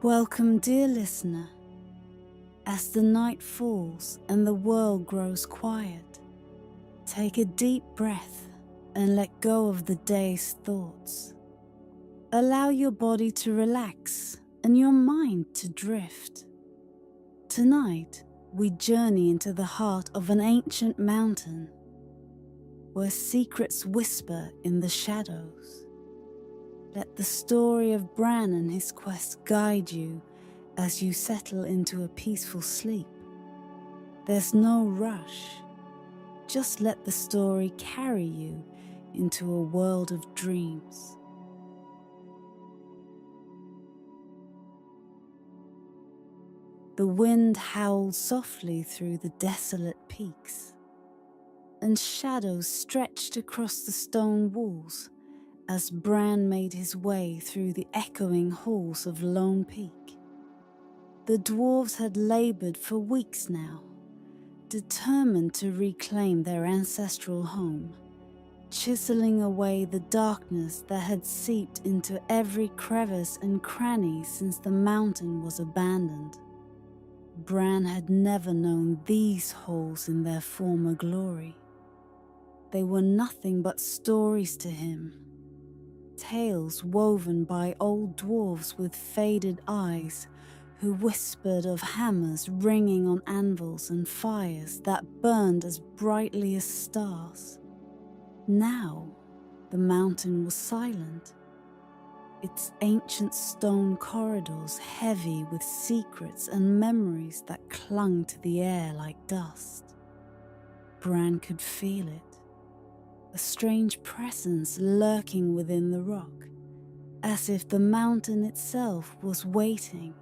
Welcome, dear listener. As the night falls and the world grows quiet, take a deep breath and let go of the day's thoughts. Allow your body to relax and your mind to drift. Tonight, we journey into the heart of an ancient mountain where secrets whisper in the shadows. Let the story of Bran and his quest guide you as you settle into a peaceful sleep. There's no rush. Just let the story carry you into a world of dreams. The wind howled softly through the desolate peaks, and shadows stretched across the stone walls as Bran made his way through the echoing halls of Lone Peak. The dwarves had labored for weeks now, determined to reclaim their ancestral home, chiseling away the darkness that had seeped into every crevice and cranny since the mountain was abandoned. Bran had never known these halls in their former glory. They were nothing but stories to him, tales woven by old dwarves with faded eyes who whispered of hammers ringing on anvils and fires that burned as brightly as stars. Now, the mountain was silent, its ancient stone corridors heavy with secrets and memories that clung to the air like dust. Bran could feel it, a strange presence lurking within the rock, as if the mountain itself was waiting,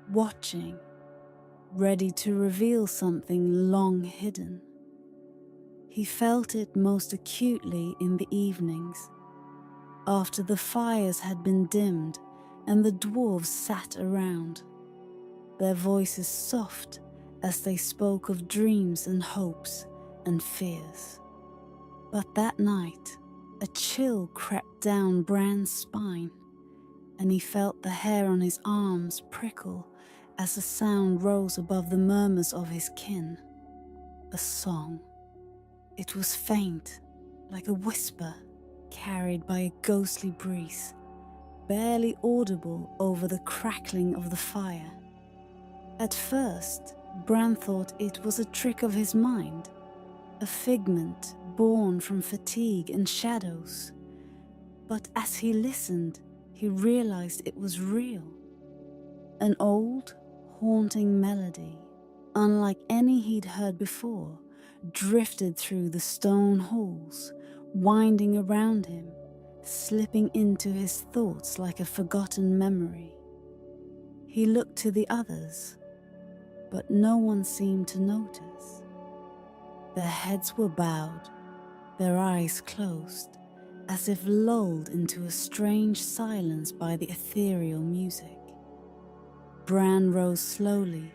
watching, ready to reveal something long hidden. He felt it most acutely in the evenings, after the fires had been dimmed and the dwarves sat around, their voices soft as they spoke of dreams and hopes and fears. But that night, a chill crept down Bran's spine, and he felt the hair on his arms prickle as a sound rose above the murmurs of his kin. A song. It was faint, like a whisper, carried by a ghostly breeze, barely audible over the crackling of the fire. At first, Bran thought it was a trick of his mind, a figment born from fatigue and shadows. But as he listened, he realized it was real. An old, haunting melody, unlike any he'd heard before, drifted through the stone halls, winding around him, slipping into his thoughts like a forgotten memory. He looked to the others, but no one seemed to notice. Their heads were bowed, their eyes closed, as if lulled into a strange silence by the ethereal music. Bran rose slowly,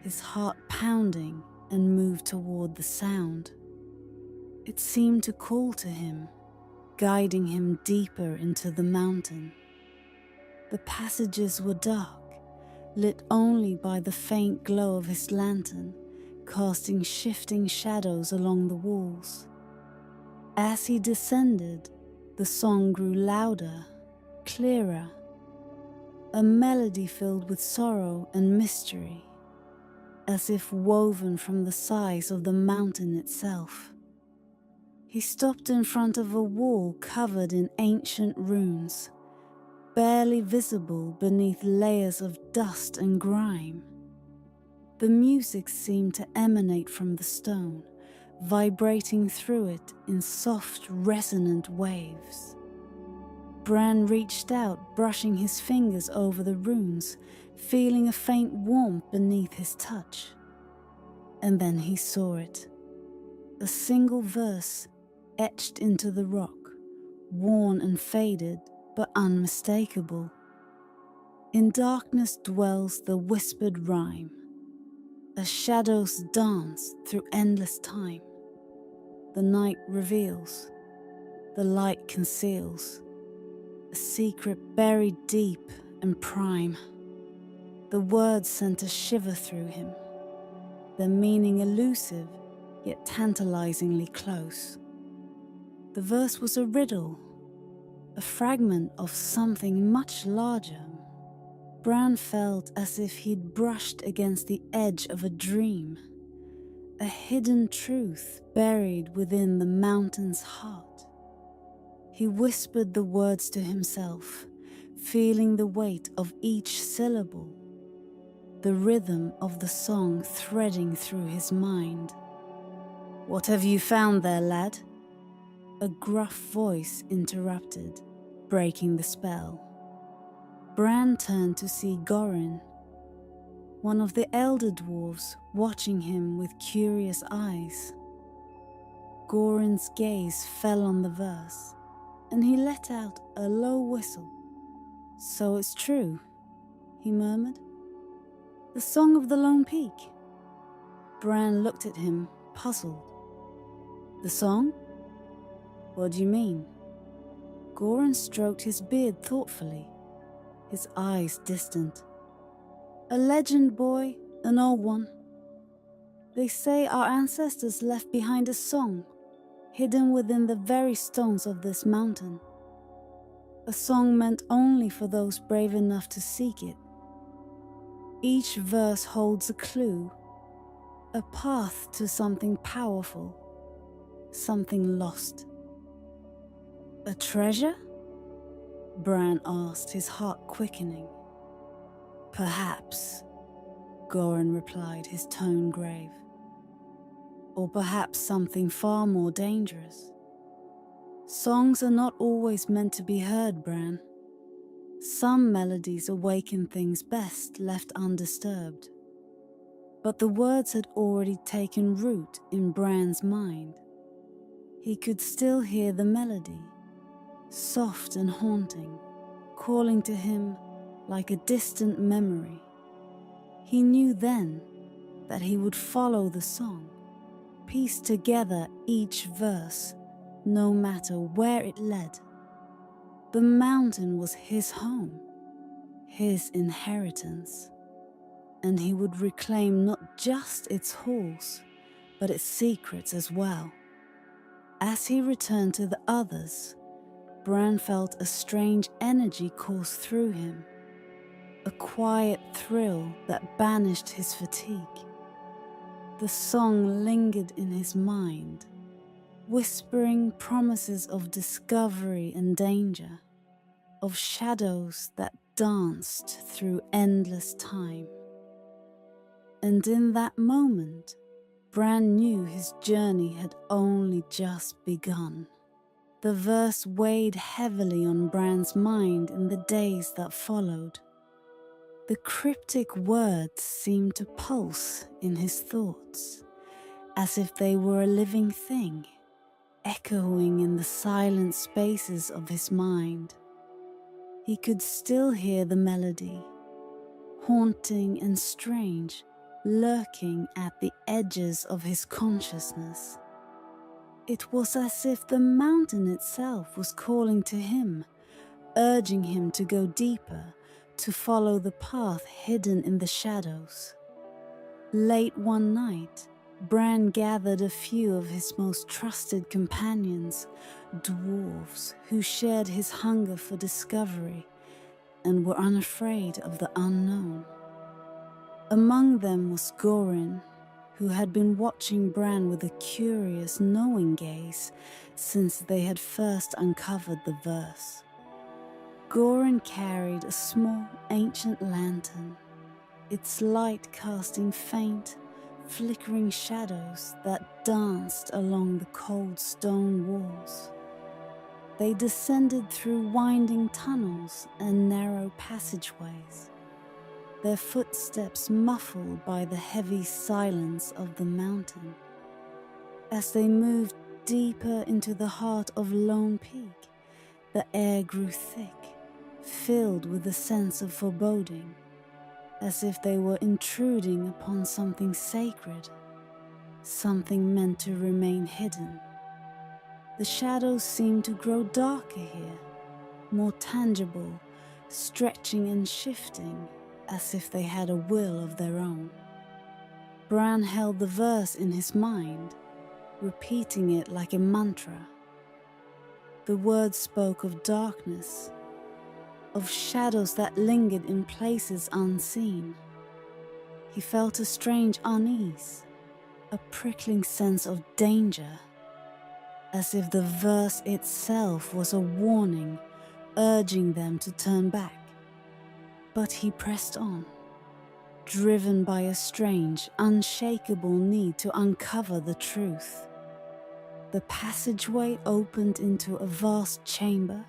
his heart pounding, and moved toward the sound. It seemed to call to him, guiding him deeper into the mountain. The passages were dark, lit only by the faint glow of his lantern, casting shifting shadows along the walls. As he descended, the song grew louder, clearer, a melody filled with sorrow and mystery, as if woven from the size of the mountain itself. He stopped in front of a wall covered in ancient runes, barely visible beneath layers of dust and grime. The music seemed to emanate from the stone, vibrating through it in soft, resonant waves. Bran reached out, brushing his fingers over the runes, feeling a faint warmth beneath his touch. And then he saw it. A single verse etched into the rock, worn and faded, but unmistakable. In darkness dwells the whispered rhyme, as shadows dance through endless time. The night reveals, the light conceals, a secret buried deep and prime. The words sent a shiver through him, their meaning elusive, yet tantalizingly close. The verse was a riddle, a fragment of something much larger. Bran felt as if he'd brushed against the edge of a dream, a hidden truth buried within the mountain's heart. He whispered the words to himself, feeling the weight of each syllable, the rhythm of the song threading through his mind. "What have you found there, lad?" A gruff voice interrupted, breaking the spell. Bran turned to see Gorin, one of the elder dwarves, watching him with curious eyes. Gorin's gaze fell on the verse, and he let out a low whistle. "So it's true," he murmured. "The Song of the Lone Peak." Bran looked at him, puzzled. "The song? What do you mean?" Gorin stroked his beard thoughtfully, his eyes distant. "A legend, boy, an old one. They say our ancestors left behind a song, hidden within the very stones of this mountain. A song meant only for those brave enough to seek it. Each verse holds a clue, a path to something powerful, something lost." "A treasure?" Bran asked, his heart quickening. "Perhaps," Gorin replied, his tone grave. "Or perhaps something far more dangerous. Songs are not always meant to be heard, Bran. Some melodies awaken things best left undisturbed." But the words had already taken root in Bran's mind. He could still hear the melody, soft and haunting, calling to him like a distant memory. He knew then that he would follow the song, piece together each verse, no matter where it led. The mountain was his home, his inheritance, and he would reclaim not just its halls, but its secrets as well. As he returned to the others, Bran felt a strange energy course through him, a quiet thrill that banished his fatigue. The song lingered in his mind, whispering promises of discovery and danger, of shadows that danced through endless time. And in that moment, Bran knew his journey had only just begun. The verse weighed heavily on Bran's mind in the days that followed. The cryptic words seemed to pulse in his thoughts, as if they were a living thing, echoing in the silent spaces of his mind. He could still hear the melody, haunting and strange, lurking at the edges of his consciousness. It was as if the mountain itself was calling to him, urging him to go deeper, to follow the path hidden in the shadows. Late one night, Bran gathered a few of his most trusted companions, dwarves who shared his hunger for discovery and were unafraid of the unknown. Among them was Gorin, who had been watching Bran with a curious, knowing gaze since they had first uncovered the verse. Gorin carried a small, ancient lantern, its light casting faint, flickering shadows that danced along the cold stone walls. They descended through winding tunnels and narrow passageways, their footsteps muffled by the heavy silence of the mountain. As they moved deeper into the heart of Lone Peak, the air grew thick, filled with a sense of foreboding, as if they were intruding upon something sacred, something meant to remain hidden. The shadows seemed to grow darker here, more tangible, stretching and shifting, as if they had a will of their own. Bran held the verse in his mind, repeating it like a mantra. The words spoke of darkness, of shadows that lingered in places unseen. He felt a strange unease, a prickling sense of danger, as if the verse itself was a warning, urging them to turn back. But he pressed on, driven by a strange, unshakable need to uncover the truth. The passageway opened into a vast chamber,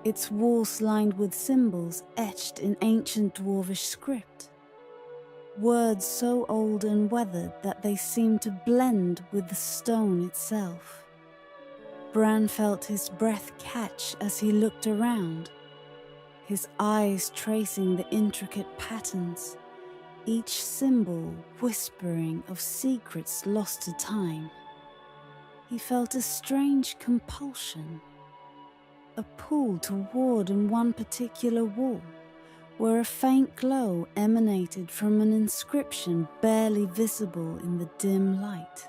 its walls lined with symbols etched in ancient dwarvish script. Words so old and weathered that they seemed to blend with the stone itself. Bran felt his breath catch as he looked around, his eyes tracing the intricate patterns, each symbol whispering of secrets lost to time. He felt a strange compulsion, a pull toward one particular wall, where a faint glow emanated from an inscription barely visible in the dim light.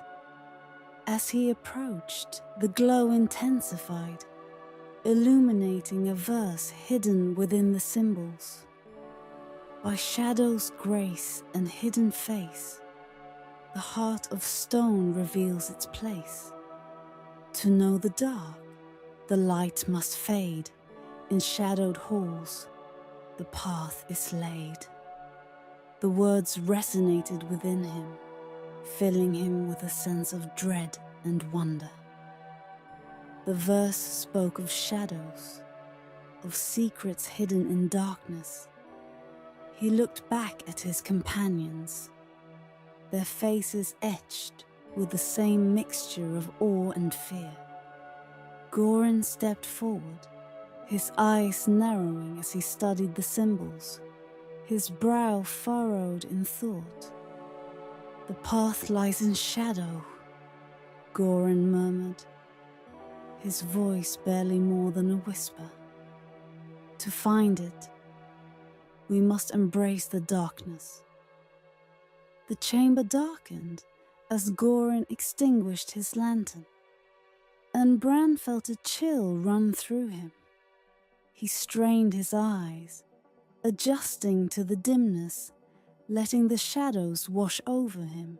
As he approached, the glow intensified, illuminating a verse hidden within the symbols. By shadow's grace and hidden face, the heart of stone reveals its place. To know the dark, the light must fade. In shadowed halls, the path is laid. The words resonated within him, filling him with a sense of dread and wonder. The verse spoke of shadows, of secrets hidden in darkness. He looked back at his companions, their faces etched with the same mixture of awe and fear. Goran stepped forward, his eyes narrowing as he studied the symbols, his brow furrowed in thought. "The path lies in shadow," Goran murmured, his voice barely more than a whisper. "To find it, we must embrace the darkness." The chamber darkened as Goran extinguished his lantern, and Bran felt a chill run through him. He strained his eyes, adjusting to the dimness, letting the shadows wash over him.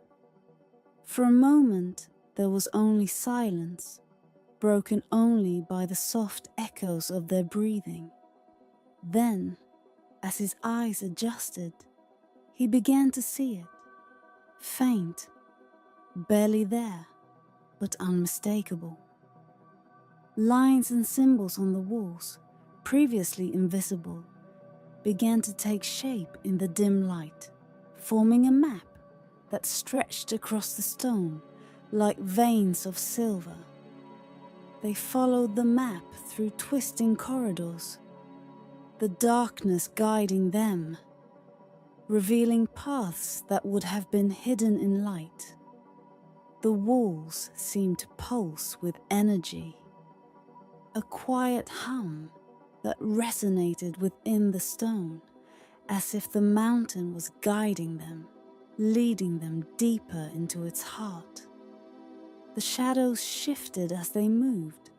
For a moment, there was only silence, broken only by the soft echoes of their breathing. Then, as his eyes adjusted, he began to see it. Faint, barely there, but unmistakable. Lines and symbols on the walls, previously invisible, began to take shape in the dim light, forming a map that stretched across the stone like veins of silver. They followed the map through twisting corridors, the darkness guiding them, revealing paths that would have been hidden in light. The walls seemed to pulse with energy, a quiet hum that resonated within the stone, as if the mountain was guiding them, leading them deeper into its heart. The shadows shifted as they moved,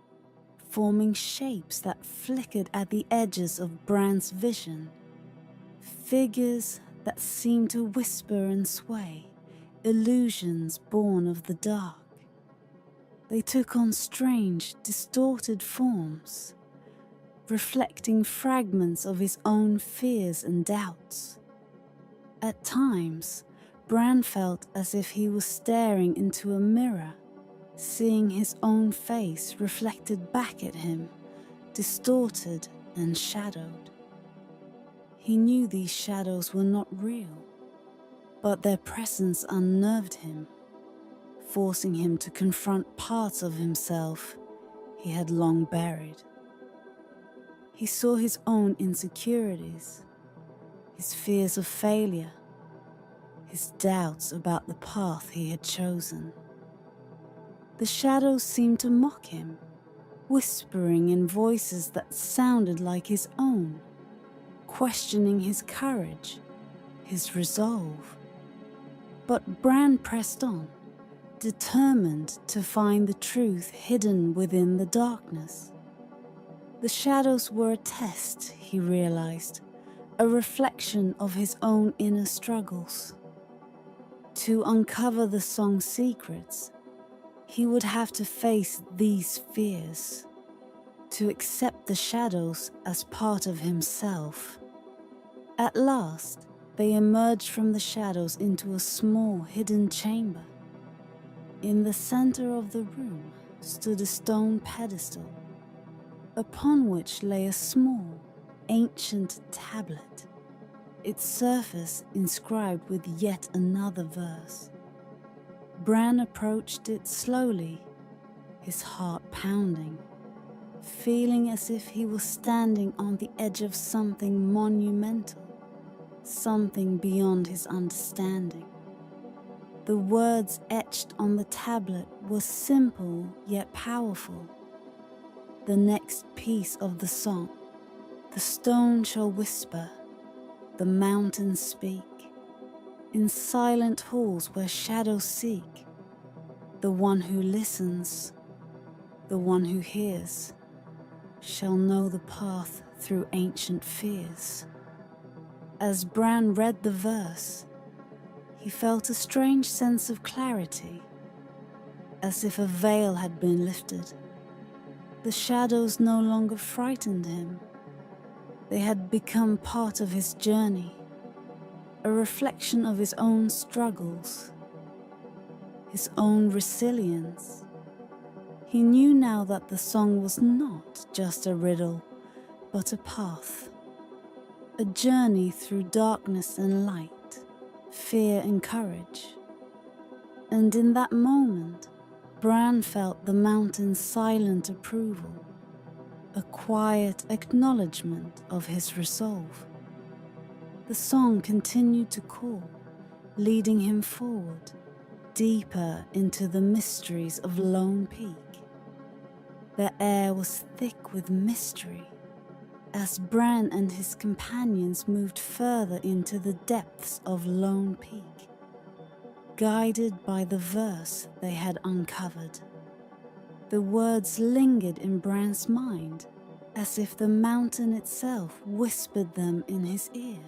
forming shapes that flickered at the edges of Bran's vision, figures that seemed to whisper and sway, illusions born of the dark. They took on strange, distorted forms, reflecting fragments of his own fears and doubts. At times, Bran felt as if he was staring into a mirror, seeing his own face reflected back at him, distorted and shadowed. He knew these shadows were not real, but their presence unnerved him, forcing him to confront parts of himself he had long buried. He saw his own insecurities, his fears of failure, his doubts about the path he had chosen. The shadows seemed to mock him, whispering in voices that sounded like his own, questioning his courage, his resolve. But Bran pressed on, determined to find the truth hidden within the darkness. The shadows were a test, he realized, a reflection of his own inner struggles. To uncover the song's secrets, he would have to face these fears, to accept the shadows as part of himself. At last, they emerged from the shadows into a small hidden chamber. In the center of the room stood a stone pedestal, upon which lay a small, ancient tablet, its surface inscribed with yet another verse. Bran approached it slowly, his heart pounding, feeling as if he was standing on the edge of something monumental, something beyond his understanding. The words etched on the tablet were simple yet powerful. The next piece of the song: the stone shall whisper, the mountains speak. In silent halls where shadows seek, the one who listens, the one who hears, shall know the path through ancient fears. As Bran read the verse, he felt a strange sense of clarity, as if a veil had been lifted. The shadows no longer frightened him. They had become part of his journey, a reflection of his own struggles, his own resilience. He knew now that the song was not just a riddle, but a path, a journey through darkness and light, fear and courage. And in that moment, Bran felt the mountain's silent approval, a quiet acknowledgement of his resolve. The song continued to call, leading him forward, deeper into the mysteries of Lone Peak. The air was thick with mystery, as Bran and his companions moved further into the depths of Lone Peak, guided by the verse they had uncovered. The words lingered in Bran's mind, as if the mountain itself whispered them in his ear,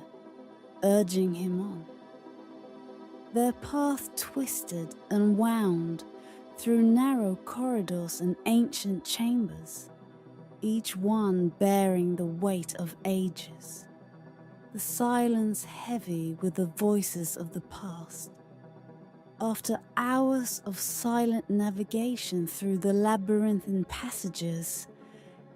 urging him on. Their path twisted and wound through narrow corridors and ancient chambers, each one bearing the weight of ages, the silence heavy with the voices of the past. After hours of silent navigation through the labyrinthine passages,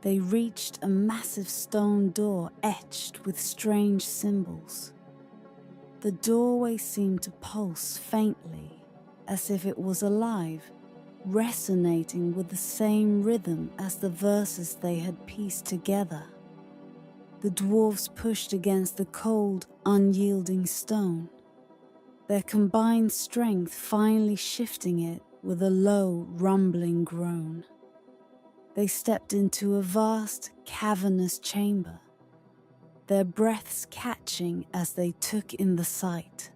they reached a massive stone door etched with strange symbols. The doorway seemed to pulse faintly, as if it was alive, resonating with the same rhythm as the verses they had pieced together. The dwarves pushed against the cold, unyielding stone, their combined strength finally shifting it with a low, rumbling groan. They stepped into a vast, cavernous chamber, their breaths catching as they took in the sight.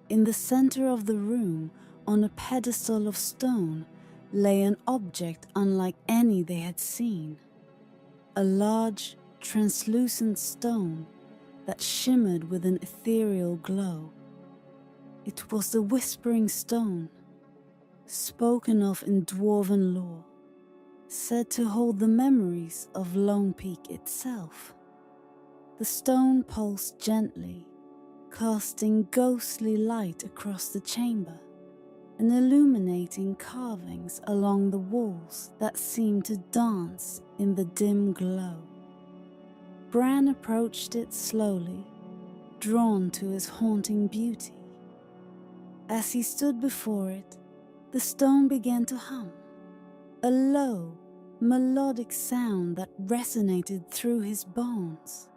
In the center of the room, on a pedestal of stone, lay an object unlike any they had seen. A large, translucent stone that shimmered with an ethereal glow. It was the Whispering Stone, spoken of in Dwarven lore, said to hold the memories of Lone Peak itself. The stone pulsed gently, casting ghostly light across the chamber and illuminating carvings along the walls that seemed to dance in the dim glow. Bran approached it slowly, drawn to its haunting beauty. As he stood before it, the stone began to hum, a low, melodic sound that resonated through his bones.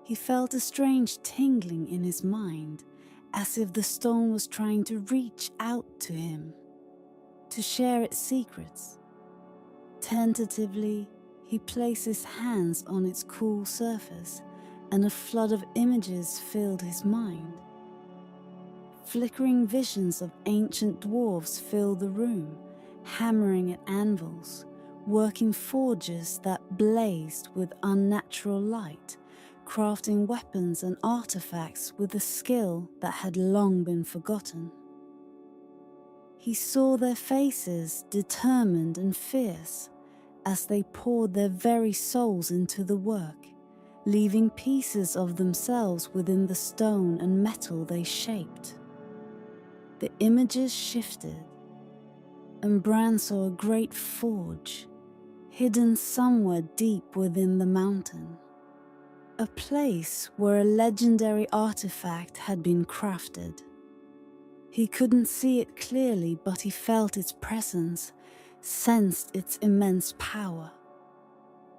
He felt a strange tingling in his mind, as if the stone was trying to reach out to him, to share its secrets. Tentatively, he placed his hands on its cool surface and a flood of images filled his mind. Flickering visions of ancient dwarves filled the room, hammering at anvils, working forges that blazed with unnatural light, crafting weapons and artifacts with a skill that had long been forgotten. He saw their faces determined and fierce as they poured their very souls into the work, leaving pieces of themselves within the stone and metal they shaped. The images shifted, and Bran saw a great forge, hidden somewhere deep within the mountain. A place where a legendary artifact had been crafted. He couldn't see it clearly, but he felt its presence, sensed its immense power.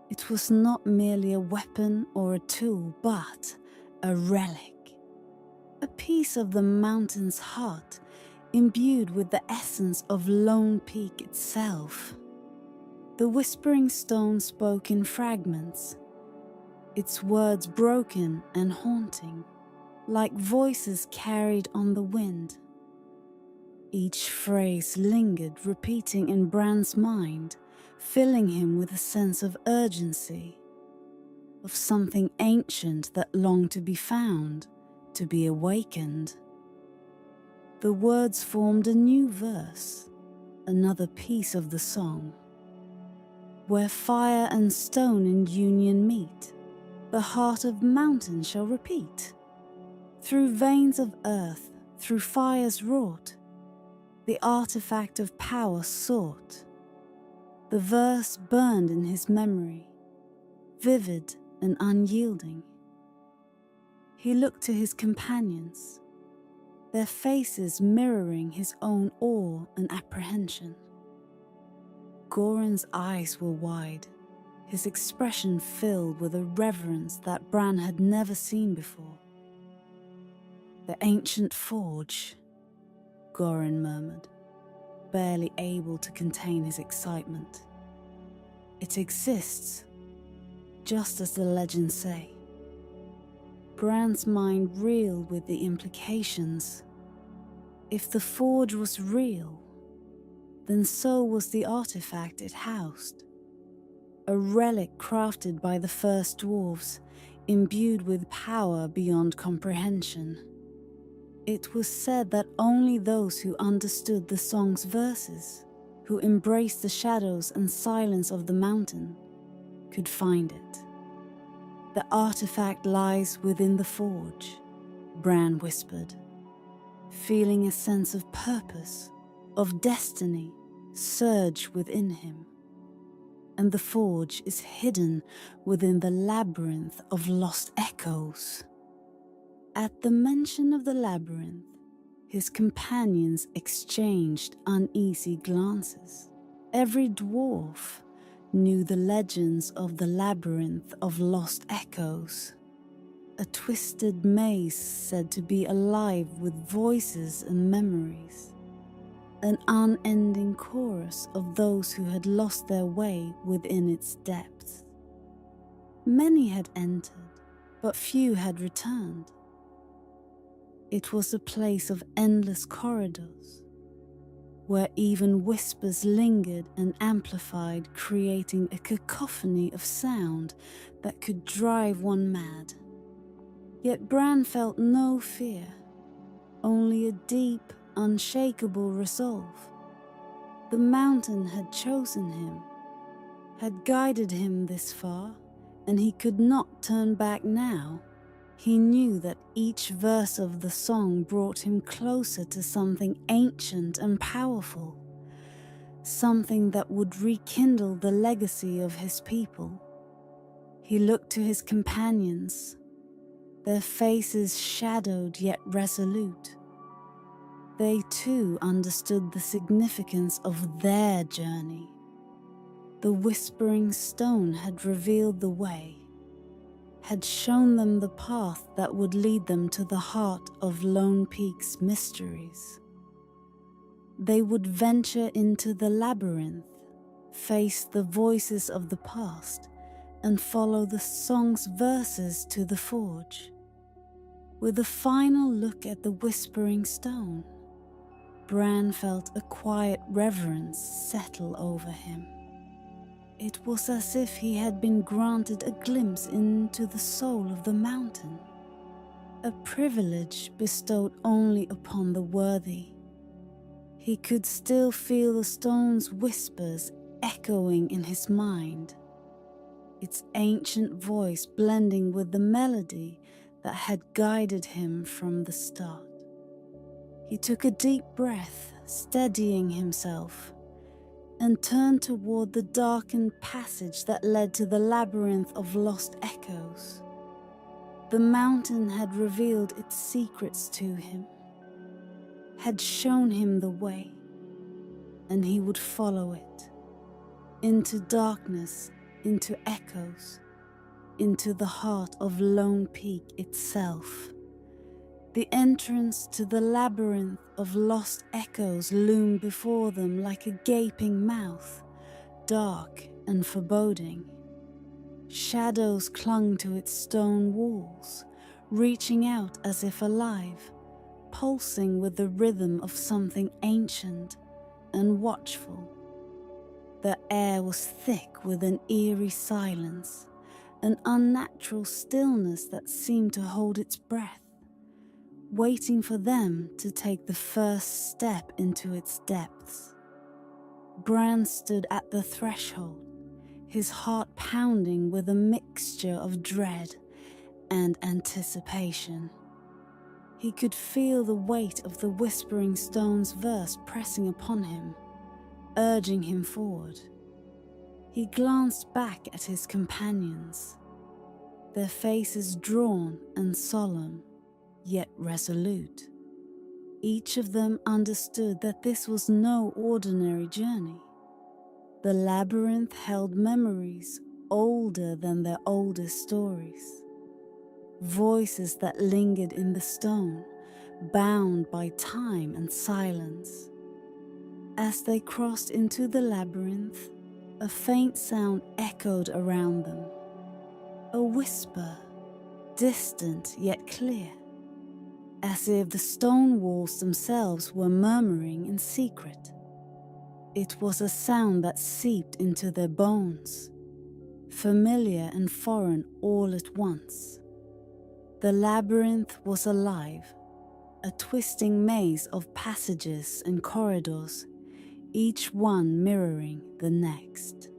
It was not merely a weapon or a tool, but a relic. A piece of the mountain's heart, imbued with the essence of Lone Peak itself. The whispering stone spoke in fragments, its words broken and haunting, like voices carried on the wind. Each phrase lingered, repeating in Bran's mind, filling him with a sense of urgency, of something ancient that longed to be found, to be awakened. The words formed a new verse, another piece of the song. Where fire and stone in union meet, the heart of mountain shall repeat. Through veins of earth, through fires wrought, the artifact of power sought. The verse burned in his memory, vivid and unyielding. He looked to his companions, their faces mirroring his own awe and apprehension. Goran's eyes were wide, his expression filled with a reverence that Bran had never seen before. The ancient forge, Goran murmured, barely able to contain his excitement. It exists, just as the legends say. Bran's mind reeled with the implications. If the forge was real, then so was the artifact it housed. A relic crafted by the first dwarves, imbued with power beyond comprehension. It was said that only those who understood the song's verses, who embraced the shadows and silence of the mountain, could find it. The artifact lies within the forge, Bran whispered, feeling a sense of purpose, of destiny, surge within him. And the forge is hidden within the Labyrinth of Lost Echoes. At the mention of the labyrinth, his companions exchanged uneasy glances. Every dwarf knew the legends of the Labyrinth of Lost Echoes, a twisted maze said to be alive with voices and memories, an unending chorus of those who had lost their way within its depths. Many had entered, but few had returned. It was a place of endless corridors, where even whispers lingered and amplified, creating a cacophony of sound that could drive one mad. Yet Bran felt no fear, only a deep, unshakable resolve. The mountain had chosen him, had guided him this far, and he could not turn back now. He knew that each verse of the song brought him closer to something ancient and powerful, something that would rekindle the legacy of his people. He looked to his companions, their faces shadowed yet resolute. They too understood the significance of their journey. The whispering stone had revealed the way, had shown them the path that would lead them to the heart of Lone Peak's mysteries. They would venture into the labyrinth, face the voices of the past, and follow the song's verses to the forge. With a final look at the whispering stone, Bran felt a quiet reverence settle over him. It was as if he had been granted a glimpse into the soul of the mountain, a privilege bestowed only upon the worthy. He could still feel the stone's whispers echoing in his mind, its ancient voice blending with the melody that had guided him from the start. He took a deep breath, steadying himself, and turned toward the darkened passage that led to the Labyrinth of Lost Echoes. The mountain had revealed its secrets to him, had shown him the way, and he would follow it, into darkness, into echoes, into the heart of Lone Peak itself. The entrance to the Labyrinth of Lost Echoes loomed before them like a gaping mouth, dark and foreboding. Shadows clung to its stone walls, reaching out as if alive, pulsing with the rhythm of something ancient and watchful. The air was thick with an eerie silence, an unnatural stillness that seemed to hold its breath, waiting for them to take the first step into its depths. Bran stood at the threshold, his heart pounding with a mixture of dread and anticipation. He could feel the weight of the Whispering Stone's verse pressing upon him, urging him forward. He glanced back at his companions, their faces drawn and solemn, yet resolute. Each of them understood that this was no ordinary journey. The labyrinth held memories older than their oldest stories, voices that lingered in the stone, bound by time and silence. As they crossed into the labyrinth, a faint sound echoed around them, a whisper, distant yet clear, as if the stone walls themselves were murmuring in secret. It was a sound that seeped into their bones, familiar and foreign all at once. The labyrinth was alive, a twisting maze of passages and corridors, each one mirroring the next.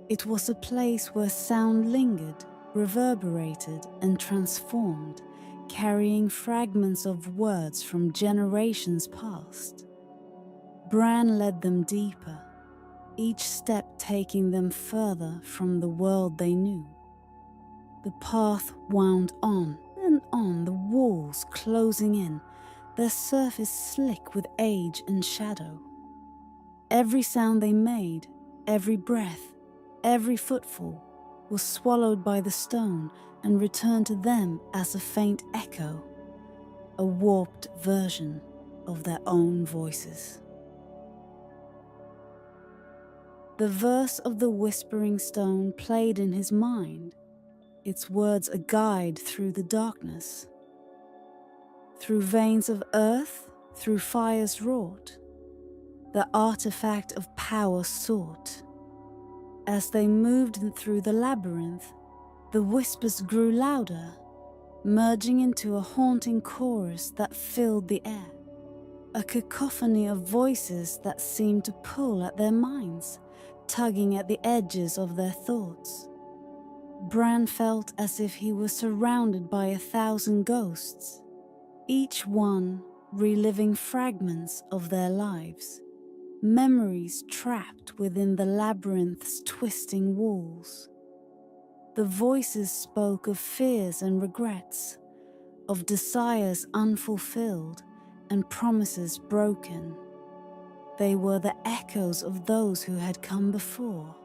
It was a place where sound lingered, reverberated, and transformed, carrying fragments of words from generations past. Bran led them deeper, each step taking them further from the world they knew. The path wound on and on, the walls closing in, their surface slick with age and shadow. Every sound they made, every breath, every footfall, was swallowed by the stone and returned to them as a faint echo, a warped version of their own voices. The verse of the Whispering Stone played in his mind, its words a guide through the darkness. Through veins of earth, through fires wrought, the artifact of power sought. As they moved through the labyrinth, the whispers grew louder, merging into a haunting chorus that filled the air. A cacophony of voices that seemed to pull at their minds, tugging at the edges of their thoughts. Bran felt as if he was surrounded by 1,000 ghosts, each one reliving fragments of their lives, memories trapped within the labyrinth's twisting walls. The voices spoke of fears and regrets, of desires unfulfilled and promises broken. They were the echoes of those who had come before,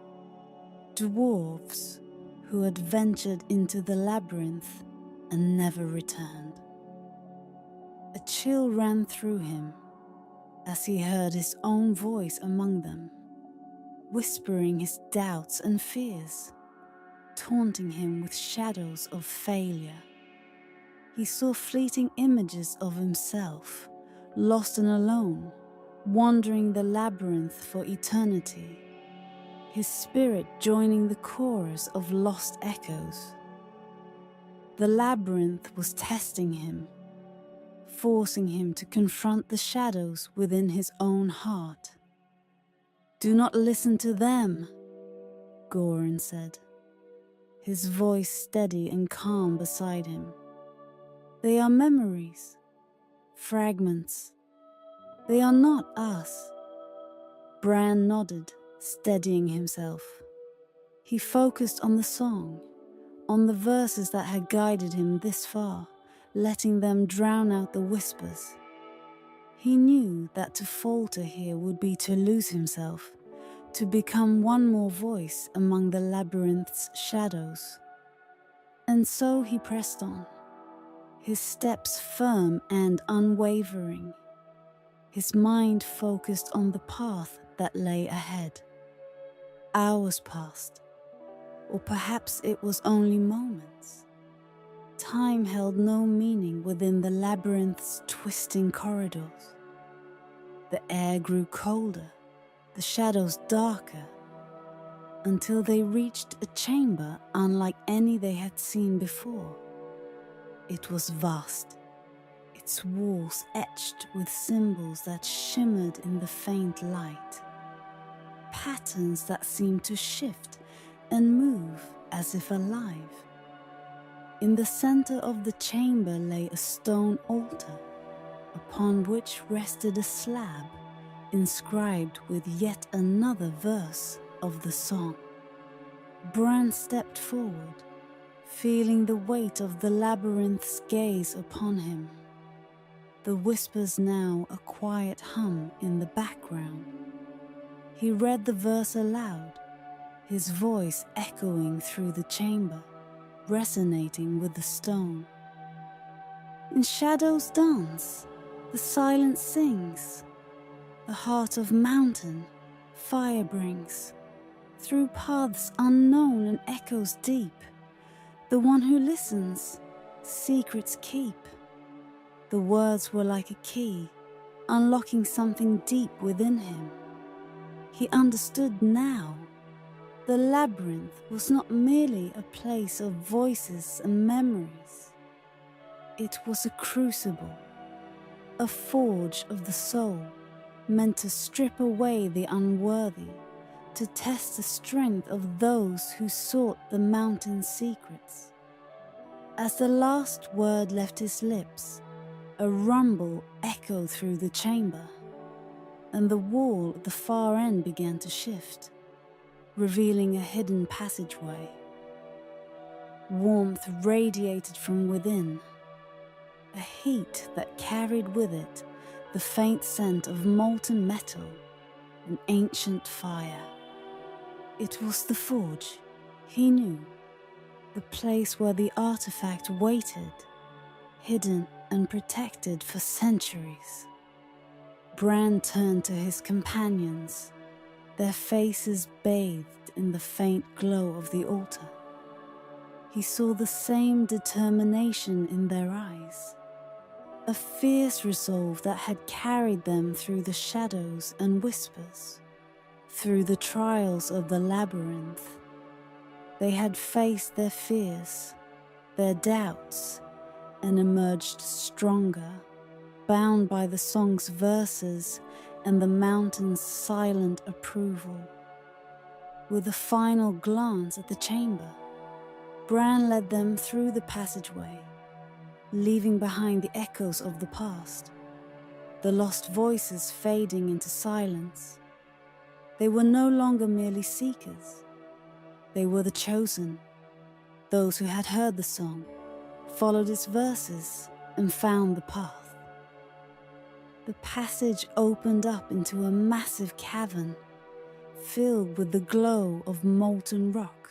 dwarves who had ventured into the labyrinth and never returned. A chill ran through him as he heard his own voice among them, whispering his doubts and fears. taunting him with shadows of failure. He saw fleeting images of himself, lost and alone, wandering the labyrinth for eternity, his spirit joining the chorus of lost echoes. The labyrinth was testing him, forcing him to confront the shadows within his own heart. "Do not listen to them," Goran said, his voice steady and calm beside him. "They are memories, fragments. They are not us." Bran nodded, steadying himself. He focused on the song, on the verses that had guided him this far, letting them drown out the whispers. He knew that to falter here would be to lose himself, to become one more voice among the labyrinth's shadows. And so he pressed on, his steps firm and unwavering, his mind focused on the path that lay ahead. Hours passed, or perhaps it was only moments. Time held no meaning within the labyrinth's twisting corridors. The air grew colder, the shadows darker, until they reached a chamber unlike any they had seen before. It was vast, its walls etched with symbols that shimmered in the faint light, patterns that seemed to shift and move as if alive. In the center of the chamber lay a stone altar, upon which rested a slab inscribed with yet another verse of the song. Bran stepped forward, feeling the weight of the labyrinth's gaze upon him. The whispers now a quiet hum in the background. He read the verse aloud, his voice echoing through the chamber, resonating with the stone. "In shadows dance, the silence sings, the heart of mountain fire brings, through paths unknown and echoes deep, the one who listens, secrets keep." The words were like a key, unlocking something deep within him. He understood now. The labyrinth was not merely a place of voices and memories. It was a crucible, a forge of the soul, meant to strip away the unworthy, to test the strength of those who sought the mountain's secrets. As the last word left his lips, a rumble echoed through the chamber, and the wall at the far end began to shift, revealing a hidden passageway. Warmth radiated from within, a heat that carried with it the faint scent of molten metal and ancient fire. It was the forge, he knew, the place where the artifact waited, hidden and protected for centuries. Bran turned to his companions, their faces bathed in the faint glow of the altar. He saw the same determination in their eyes, a fierce resolve that had carried them through the shadows and whispers, through the trials of the labyrinth. They had faced their fears, their doubts, and emerged stronger, bound by the song's verses and the mountain's silent approval. With a final glance at the chamber, Bran led them through the passageway, leaving behind the echoes of the past, the lost voices fading into silence. They were no longer merely seekers. They were the chosen, those who had heard the song, followed its verses, and found the path. The passage opened up into a massive cavern, filled with the glow of molten rock.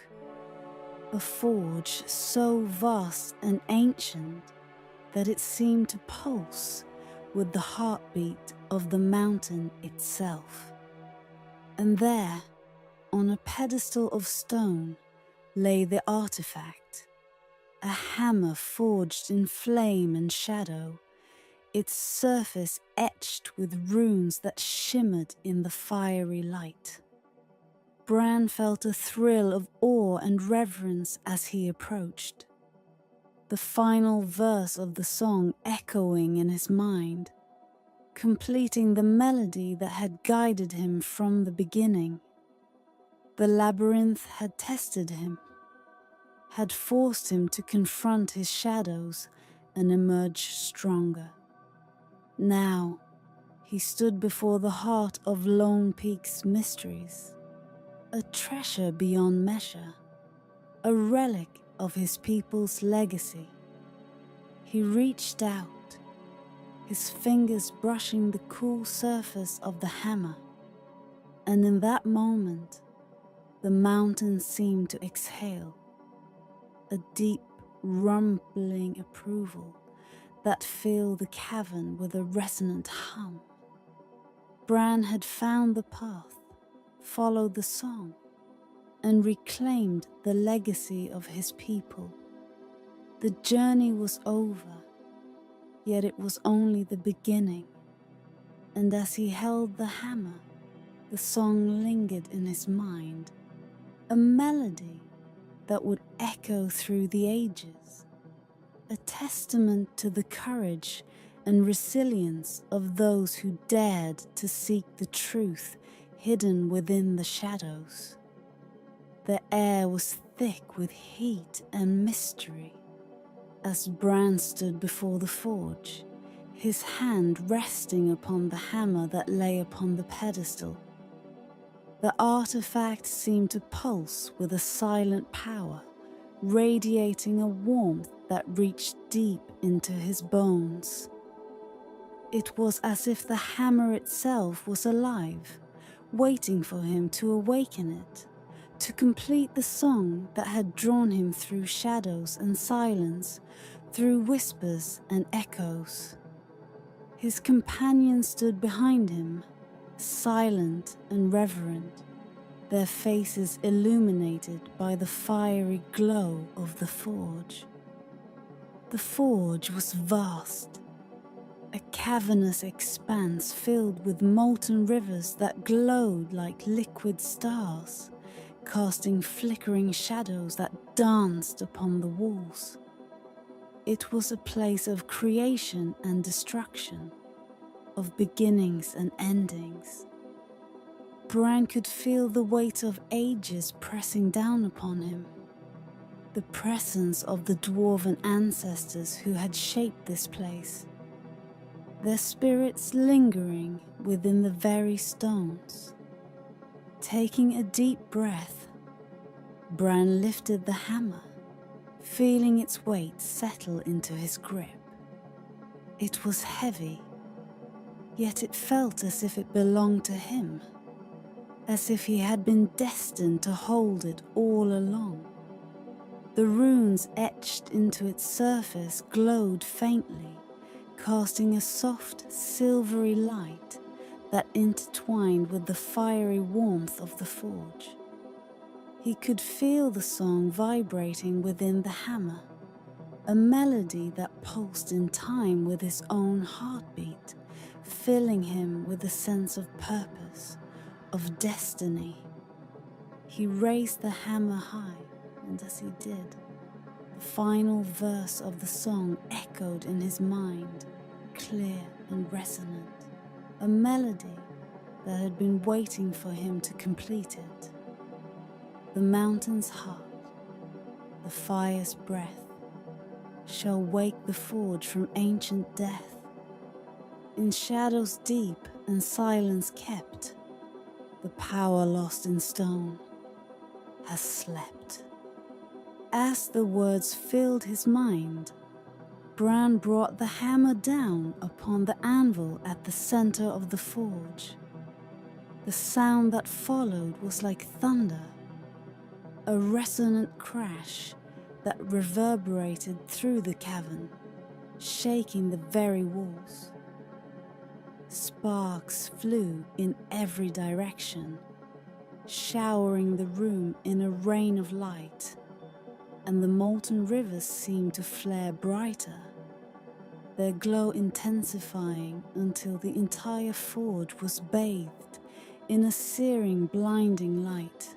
A forge so vast and ancient that it seemed to pulse with the heartbeat of the mountain itself. And there, on a pedestal of stone, lay the artifact, a hammer forged in flame and shadow, its surface etched with runes that shimmered in the fiery light. Bran felt a thrill of awe and reverence as he approached, the final verse of the song echoing in his mind, completing the melody that had guided him from the beginning. The labyrinth had tested him, had forced him to confront his shadows and emerge stronger. Now, he stood before the heart of Lone Peak's mysteries, a treasure beyond measure, a relic of his people's legacy. He reached out, his fingers brushing the cool surface of the hammer, and in that moment, the mountain seemed to exhale, a deep, rumbling approval that filled the cavern with a resonant hum. Bran had found the path, followed the song, and reclaimed the legacy of his people. The journey was over, yet it was only the beginning, and as he held the hammer, the song lingered in his mind, a melody that would echo through the ages, a testament to the courage and resilience of those who dared to seek the truth hidden within the shadows. The air was thick with heat and mystery. As Bran stood before the forge, his hand resting upon the hammer that lay upon the pedestal, the artifact seemed to pulse with a silent power, radiating a warmth that reached deep into his bones. It was as if the hammer itself was alive, waiting for him to awaken it, to complete the song that had drawn him through shadows and silence, through whispers and echoes. His companions stood behind him, silent and reverent, their faces illuminated by the fiery glow of the forge. The forge was vast, a cavernous expanse filled with molten rivers that glowed like liquid stars, casting flickering shadows that danced upon the walls. It was a place of creation and destruction, of beginnings and endings. Bran could feel the weight of ages pressing down upon him, the presence of the Dwarven ancestors who had shaped this place, their spirits lingering within the very stones. Taking a deep breath, Bran lifted the hammer, feeling its weight settle into his grip. It was heavy, yet it felt as if it belonged to him, as if he had been destined to hold it all along. The runes etched into its surface glowed faintly, casting a soft, silvery light that intertwined with the fiery warmth of the forge. He could feel the song vibrating within the hammer, a melody that pulsed in time with his own heartbeat, filling him with a sense of purpose, of destiny. He raised the hammer high, and as he did, the final verse of the song echoed in his mind, clear and resonant, a melody that had been waiting for him to complete it. The mountain's heart, the fire's breath, shall wake the forge from ancient death. In shadows deep and silence kept, the power lost in stone has slept. As the words filled his mind, Bran brought the hammer down upon the anvil at the center of the forge. The sound that followed was like thunder, a resonant crash that reverberated through the cavern, shaking the very walls. Sparks flew in every direction, showering the room in a rain of light. and the molten rivers seemed to flare brighter, their glow intensifying until the entire forge was bathed in a searing, blinding light.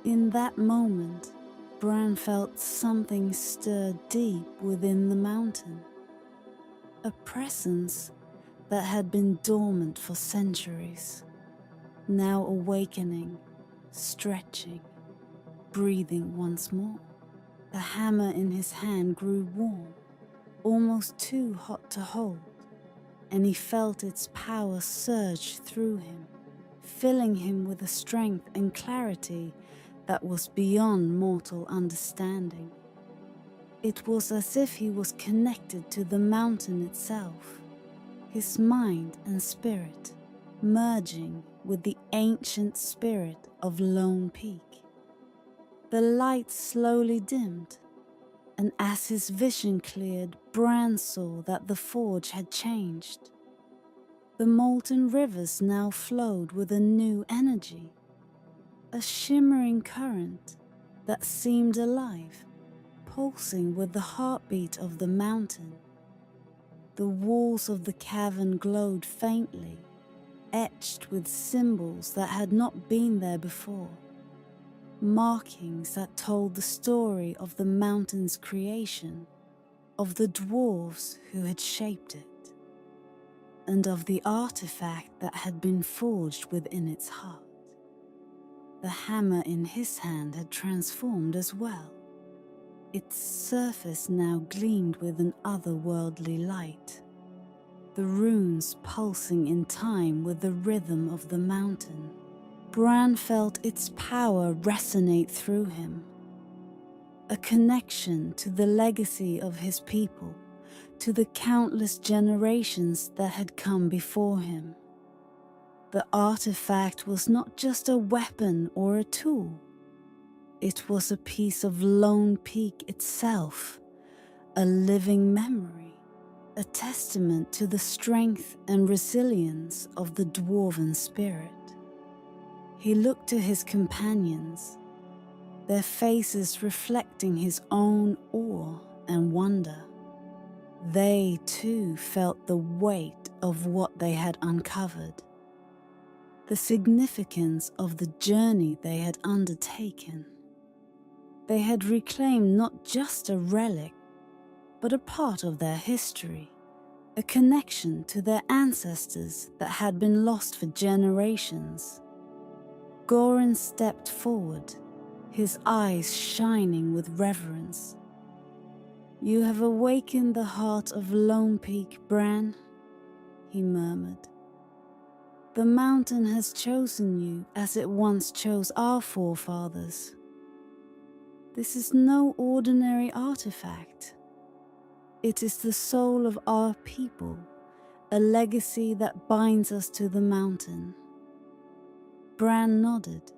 In that moment, Bran felt something stir deep within the mountain, a presence that had been dormant for centuries, now awakening, stretching, breathing once more. The hammer in his hand grew warm, almost too hot to hold, and he felt its power surge through him, filling him with a strength and clarity that was beyond mortal understanding. It was as if he was connected to the mountain itself, his mind and spirit merging with the ancient spirit of Lone Peak. The light slowly dimmed, and as his vision cleared, Bran saw that the forge had changed. The molten rivers now flowed with a new energy, a shimmering current that seemed alive, pulsing with the heartbeat of the mountain. The walls of the cavern glowed faintly, etched with symbols that had not been there before, markings that told the story of the mountain's creation, of the dwarves who had shaped it, and of the artifact that had been forged within its heart. The hammer in his hand had transformed as well. Its surface now gleamed with an otherworldly light, the runes pulsing in time with the rhythm of the mountain. Bran felt its power resonate through him, a connection to the legacy of his people, to the countless generations that had come before him. The artifact was not just a weapon or a tool. It was a piece of Lone Peak itself, a living memory, a testament to the strength and resilience of the Dwarven spirit. He looked to his companions, their faces reflecting his own awe and wonder. They too felt the weight of what they had uncovered, the significance of the journey they had undertaken. They had reclaimed not just a relic, but a part of their history, a connection to their ancestors that had been lost for generations. Goran stepped forward, his eyes shining with reverence. "You have awakened the heart of Lone Peak, Bran," he murmured. "The mountain has chosen you as it once chose our forefathers. This is no ordinary artifact. It is the soul of our people, a legacy that binds us to the mountain." Bran nodded,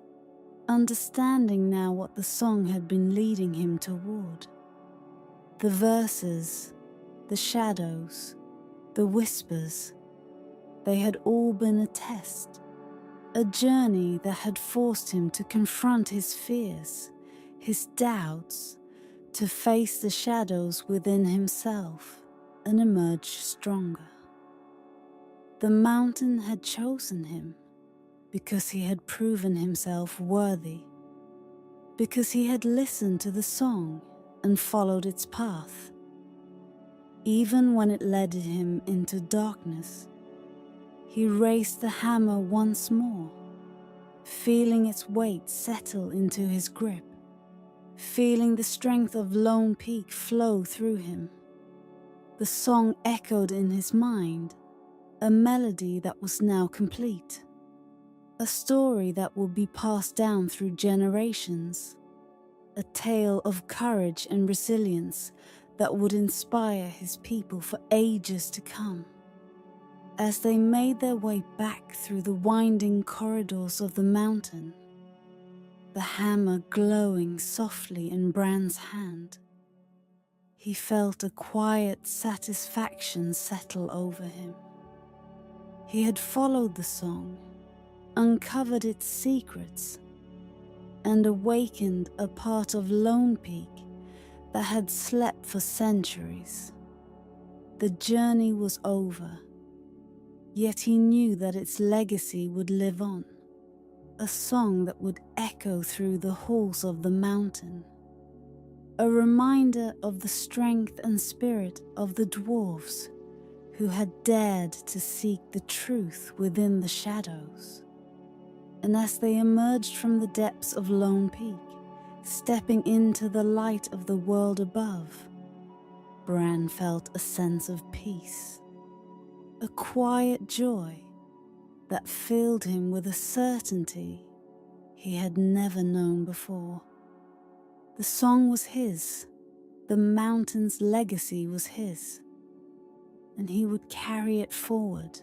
understanding now what the song had been leading him toward. The verses, the shadows, the whispers, they had all been a test, a journey that had forced him to confront his fears, his doubts, to face the shadows within himself and emerge stronger. The mountain had chosen him because he had proven himself worthy, because he had listened to the song and followed its path. Even when it led him into darkness, he raised the hammer once more, feeling its weight settle into his grip, feeling the strength of Lone Peak flow through him. The song echoed in his mind, a melody that was now complete, a story that would be passed down through generations, a tale of courage and resilience that would inspire his people for ages to come. As they made their way back through the winding corridors of the mountain, the hammer glowing softly in Bran's hand, he felt a quiet satisfaction settle over him. He had followed the song, uncovered its secrets, and awakened a part of Lone Peak that had slept for centuries. The journey was over, yet he knew that its legacy would live on, a song that would echo through the halls of the mountain, a reminder of the strength and spirit of the dwarves who had dared to seek the truth within the shadows. And as they emerged from the depths of Lone Peak, stepping into the light of the world above, Bran felt a sense of peace, a quiet joy that filled him with a certainty he had never known before. The song was his, the mountain's legacy was his, and he would carry it forward,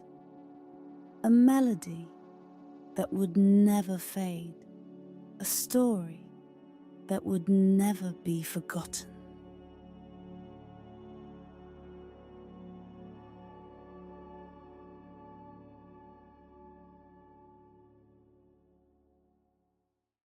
a melody that would never fade, a story that would never be forgotten.